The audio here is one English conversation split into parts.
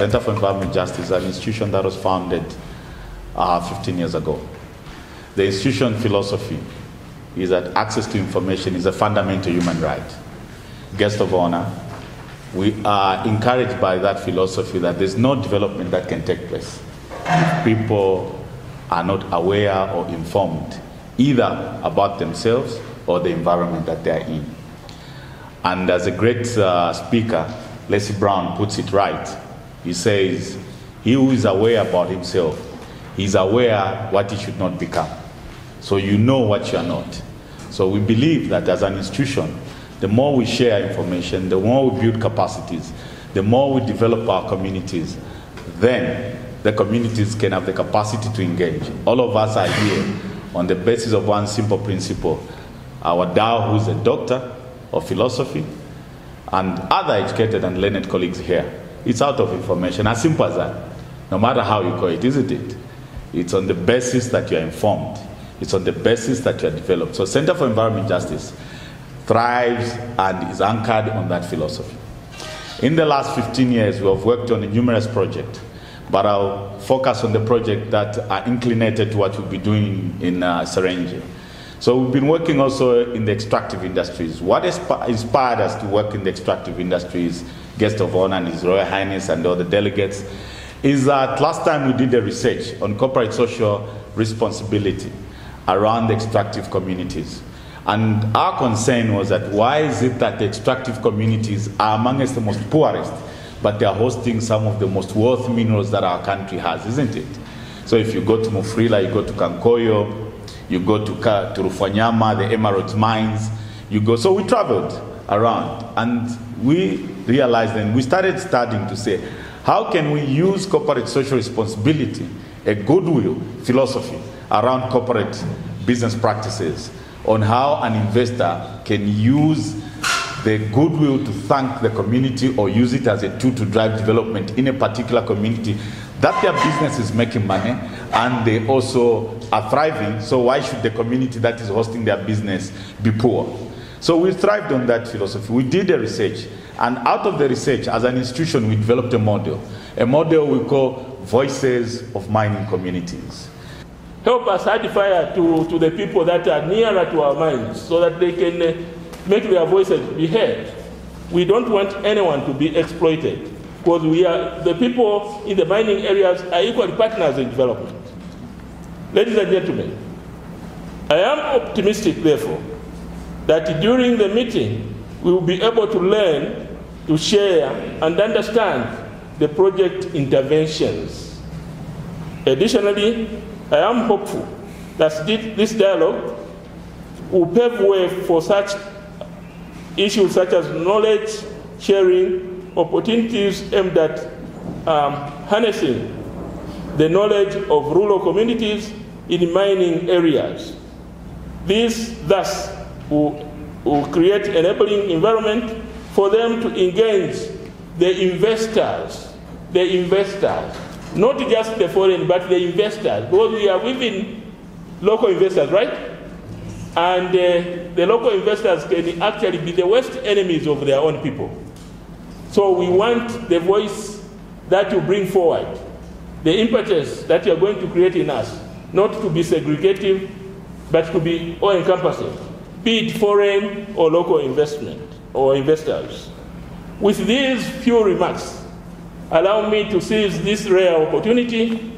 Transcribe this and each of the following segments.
Center for Environment Justice, an institution that was founded 15 years ago. The institution philosophy is that access to information is a fundamental human right. Guest of honor, we are encouraged by that philosophy that there's no development that can take place if people are not aware or informed either about themselves or the environment that they are in. And as a great speaker, Leslie Brown puts it right. He says, he who is aware about himself, he's aware what he should not become. So you know what you are not. So we believe that as an institution, the more we share information, the more we build capacities, the more we develop our communities, then the communities can have the capacity to engage. All of us are here on the basis of one simple principle. Our DAO, who's a doctor of philosophy, and other educated and learned colleagues here, it's out of information, as simple as that. No matter how you call it, isn't it? It's on the basis that you're informed. It's on the basis that you're developed. So Center for Environment Justice thrives and is anchored on that philosophy. In the last 15 years, we have worked on numerous projects, but I'll focus on the projects that are inclinated to what we'll be doing in Serenje. So we've been working also in the extractive industries. What inspired us to work in the extractive industries, Guest of Honor and His Royal Highness and all the delegates, is that last time we did a research on corporate social responsibility around the extractive communities. And our concern was that why is it that the extractive communities are amongst the most poorest, but they are hosting some of the most worth minerals that our country has, isn't it? So if you go to Mufrila, you go to Kankoyo, you go to Rufanyama, the emerald mines, you go. So we traveled around and we realized and we started studying to say, how can we use corporate social responsibility, a goodwill philosophy around corporate business practices, on how an investor can use the goodwill to thank the community or use it as a tool to drive development in a particular community that their business is making money and they also are thriving. So why should the community that is hosting their business be poor? So we thrived on that philosophy. We did a research, and out of the research, as an institution, we developed a model we call Voices of Mining Communities. Help us add fire to the people that are nearer to our minds so that they can make their voices be heard. We don't want anyone to be exploited because the people in the mining areas are equal partners in development. Ladies and gentlemen, I am optimistic, therefore, that during the meeting we will be able to learn, to share, and understand the project interventions. Additionally, I am hopeful that this dialogue will pave way for such issues such as knowledge sharing, opportunities aimed at harnessing the knowledge of rural communities in mining areas. This thus will create an enabling environment for them to engage the investors, not just the foreign, but the investors, because we are within local investors, right? And the local investors can actually be the worst enemies of their own people. So we want the voice that you bring forward, the impetus that you are going to create in us, not to be segregative, but to be all-encompassing, be it foreign or local investment or investors. With these few remarks, allow me to seize this rare opportunity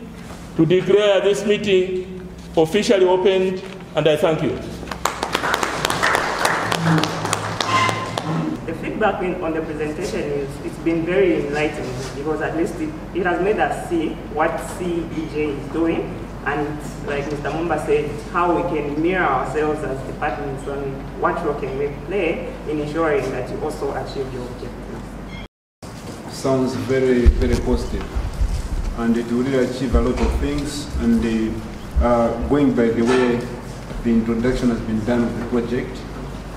to declare this meeting officially opened, and I thank you. The feedback on the presentation it's been very enlightening because at least it has made us see what CEJ is doing, and like Mr. Mumba said, how we can mirror ourselves as departments and what role can we play in ensuring that you also achieve your objectives. Sounds very, very positive, and it will really achieve a lot of things. And going by the way the introduction has been done of the project,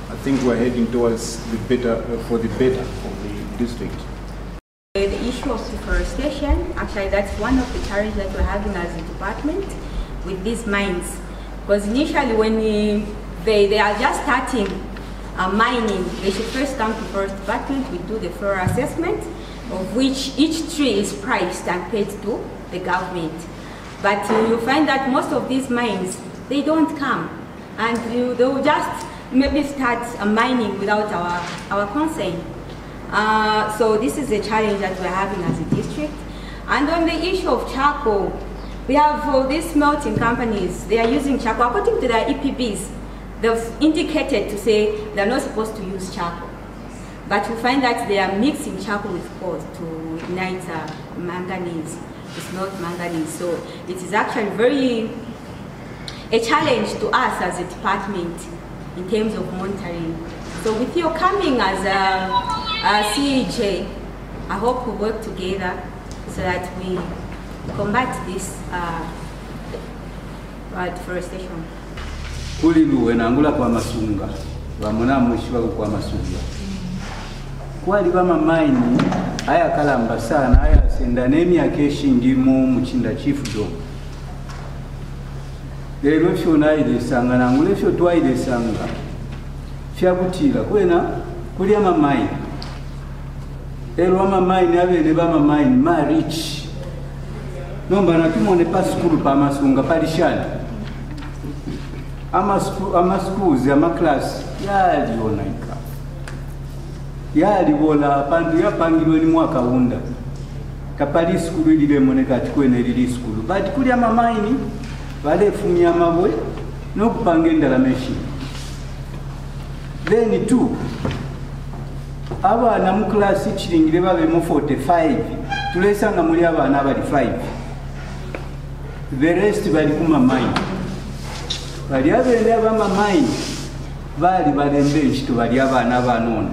I think we're heading towards the better, for the better of the district. The issue of deforestation, actually that's one of the challenges that we're having as a department with these mines. Because initially when they are just starting mining, they should first come to forest department, we do the flora assessment, of which each tree is priced and paid to the government. But you find that most of these mines, they don't come. And they will just maybe start mining without our consent. So this is a challenge that we're having as a district. And on the issue of charcoal, we have these smelting companies. They are using charcoal. According to their EPBs, they've indicated to say they're not supposed to use charcoal. But you find that they are mixing charcoal with coal to ignite manganese, to smelt manganese. So it is actually a challenge to us as a department in terms of monitoring. So with your coming as a CEJ, I hope we work together so that we combat this deforestation. Kuliluwe nangula kwa masunga, wamona mwishiwa kwa masunga. Kwa libama maini, haya kalamba sana, haya sendanemi ya keshi ndimu mchinda chifu do. Lero fyo naide sanga, nangule fyo tuwaide sanga. Fya kutila, kwena kulia mamaini. Lero wama maini, awe nebama maini, ma rich. Nomba natumone pa skulu pa masunga, parishani. Ama schools, ama class, yali onaika. Yali wona pandu ya pangilwe ni mwaka hunda. Kapali skulu ilile moneka chikwe ili skulu. But kuli ama maini, wale fumia mabwe, no kupangenda la meshi. Then two, awa na mklasi chiringile babe mo 45, tulesa nga muli abana abali 5. The rest bali kuma maini. Bali abende abama maini, bali balembe nchito bali abana abanona.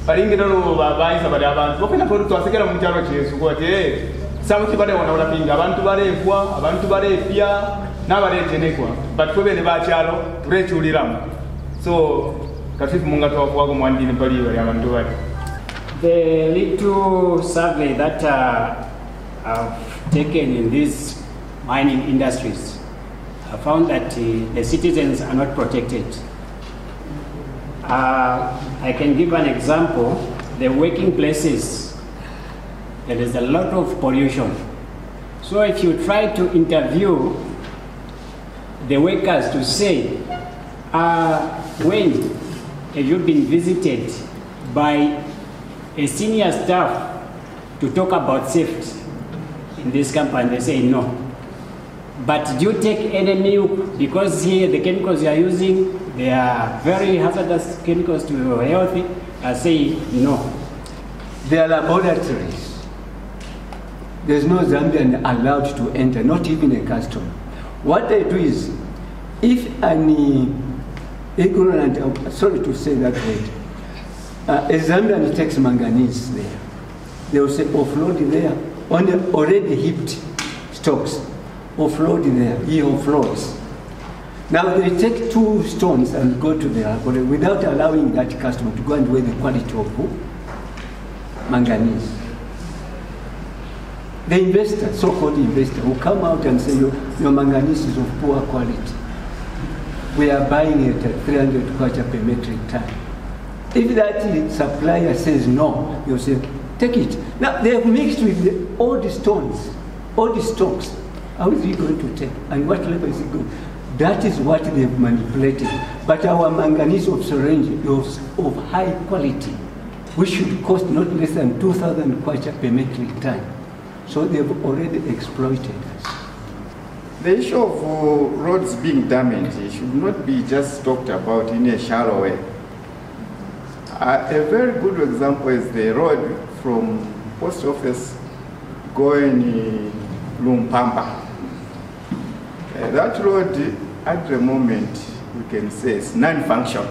Palingira lo babaisa bali abantu bokena ko twasekera mu cyaro cyesu ko ate samu kibale wana olapinga abantu balefwa abantu balefya n'abaletenekwa batwe bene ba cyaro turechuliramu so katifu munga twakwa ko mwandini bali bali abantu bali. The little survey that I've taken in these mining industries, I found that the citizens are not protected. I can give an example. The working places, there is a lot of pollution. So if you try to interview the workers to say, when have you been visited by a senior staff to talk about safety in this company, they say no. But do you take any milk? Because here the chemicals you are using, they are very hazardous chemicals to your health. I say no. They are laboratories. There's no Zambian allowed to enter, not even a custom. What they do is, if any ignorant, sorry to say that word, a Zambian takes manganese there, they will say offload there on the already heaped stocks. Offload there, he offloads. Now they take 2 stones and go to the laboratory without allowing that customer to go and weigh the quality of manganese. The investor, so-called investor, will come out and say, your manganese is of poor quality. We are buying it at 300 kwacha per metric ton. If that supplier says no, you'll say, take it. Now they have mixed with all the stones, all the stocks. How is he going to take? And what level is he going? That is what they have manipulated. But our manganese of Serenje is of high quality, which should cost not less than 2,000 kwacha per metric ton. So they have already exploited us. The issue of roads being damaged should not be just talked about in a shallow way. A very good example is the road from post office going Lumpamba. That road at the moment we can say is non-functional.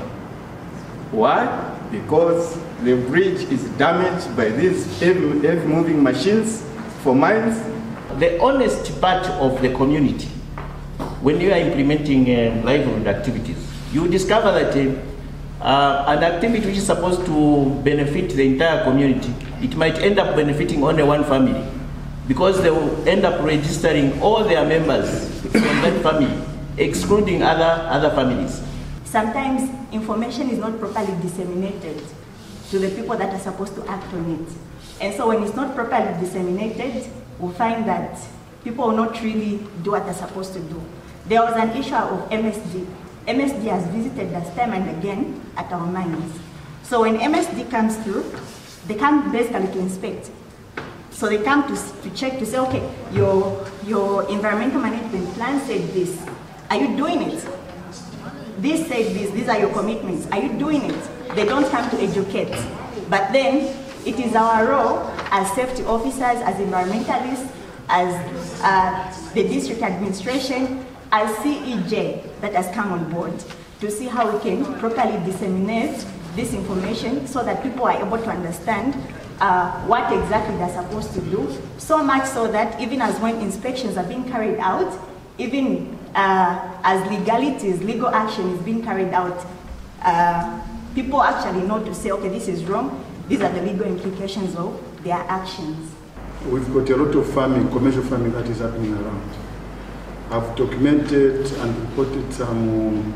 Why? Because the bridge is damaged by these heavy moving machines for mines. The honest part of the community, when you are implementing livelihood activities, you discover that an activity which is supposed to benefit the entire community, it might end up benefiting only one family, because they will end up registering all their members from that family, excluding other families. Sometimes information is not properly disseminated. to the people that are supposed to act on it. And so when it's not properly disseminated, we'll find that people will not really do what they're supposed to do. There was an issue of MSD. MSD has visited us time and again at our mines. So when MSD comes through, they come basically to inspect. So they come to check to say, okay, your environmental management plan said this. Are you doing it? This said this, these are your commitments. Are you doing it? They don't come to educate. But then it is our role as safety officers, as environmentalists, as the district administration, as CEJ that has come on board to see how we can properly disseminate this information so that people are able to understand what exactly they're supposed to do. So much so that even as when inspections are being carried out, even as legalities, legal action is being carried out, people actually know to say, okay, this is wrong. These are the legal implications of their actions. We've got a lot of farming, commercial farming that is happening around. I've documented and reported some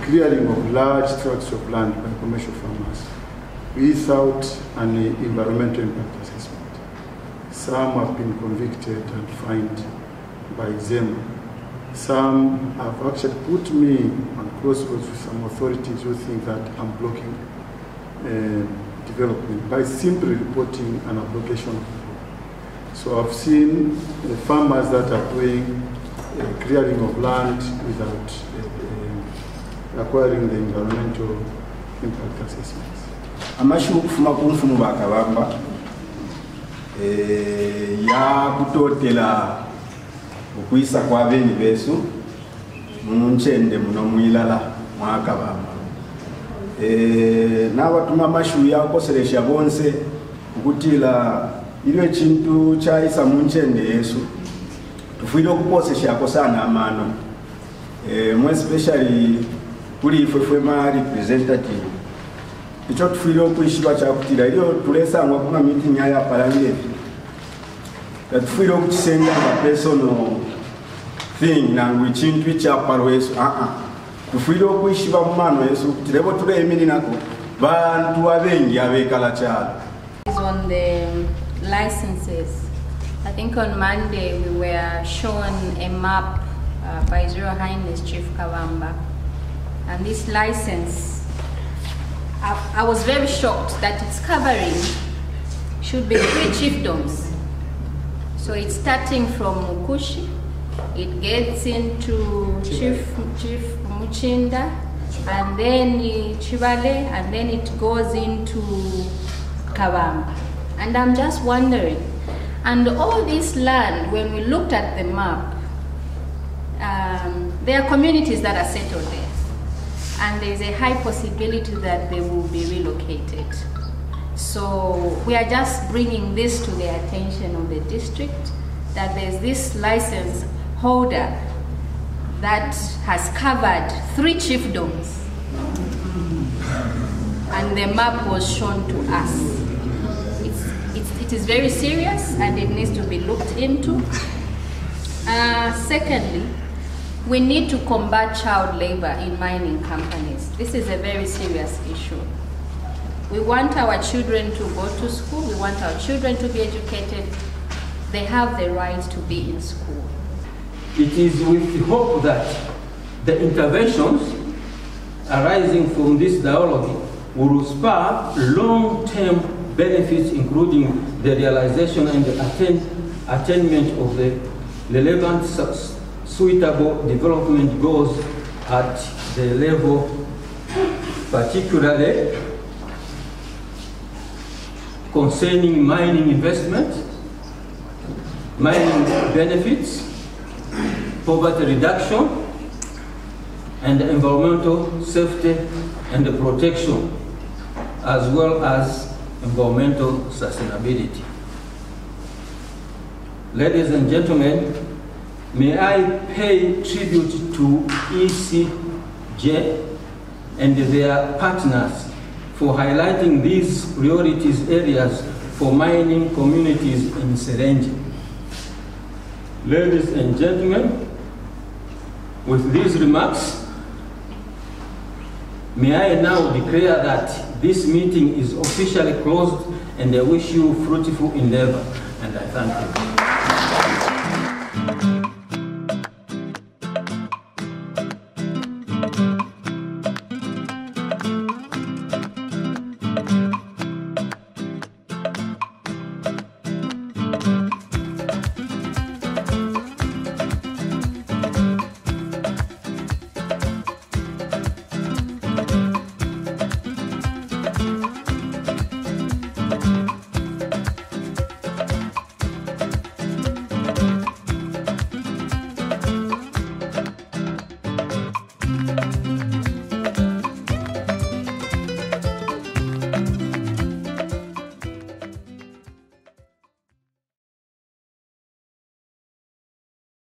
clearing of large tracts of land by commercial farmers without an environmental impact assessment. Some have been convicted and fined by them. Some have actually put me on crossroads with some authorities who think that I'm blocking development by simply reporting an application. So I've seen farmers that are doing clearing of land without acquiring the environmental impact assessments. Amashu kufuma kumfumu bakabamba ya kutotela okuisa kwa beni besu munchende muno mwilala mwakabamba n'abatuma amashu yakoseresha bonse okutila iliyo chintu chaisa munchende yesu tufuile okukosesha akosana amano more especially kuli ifwe ma representative icho tufuile okuyishibwa chakutila iliyo tulesangwa kuma meeting ya parallel tufuile okukisenga nga personal thing nangu chintu cha parwesu tufuile okuyishibwa mu mano yesu kutilebo tulemini nako bantu abengi abekala cyalo. On the licenses, I think on Monday we were shown a map by His Royal Highness Chief Kawamba, and this license, I was very shocked that it's covering should be 3 chiefdoms. So it's starting from Mukushi, it gets into Chief Muchinda, and then Chivale, and then it goes into Kawamba. And I'm just wondering, and all this land, when we looked at the map, there are communities that are settled there, and there's a high possibility that they will be relocated. So we are just bringing this to the attention of the district, that there's this license holder that has covered 3 chiefdoms, and the map was shown to us. It is very serious and it needs to be looked into. Secondly, we need to combat child labor in mining companies. This is a very serious issue. We want our children to go to school, we want our children to be educated. They have the right to be in school. It is with the hope that the interventions arising from this dialogue will spur long-term benefits, including the realization and the attainment of the relevant suitable development goals at the level, particularly concerning mining investment, mining benefits, poverty reduction, and environmental safety and protection, as well as environmental sustainability. Ladies and gentlemen, may I pay tribute to ECJ and their partners for highlighting these priorities areas for mining communities in Serenje. Ladies and gentlemen, with these remarks, may I now declare that this meeting is officially closed, and I wish you fruitful endeavor, and I thank you.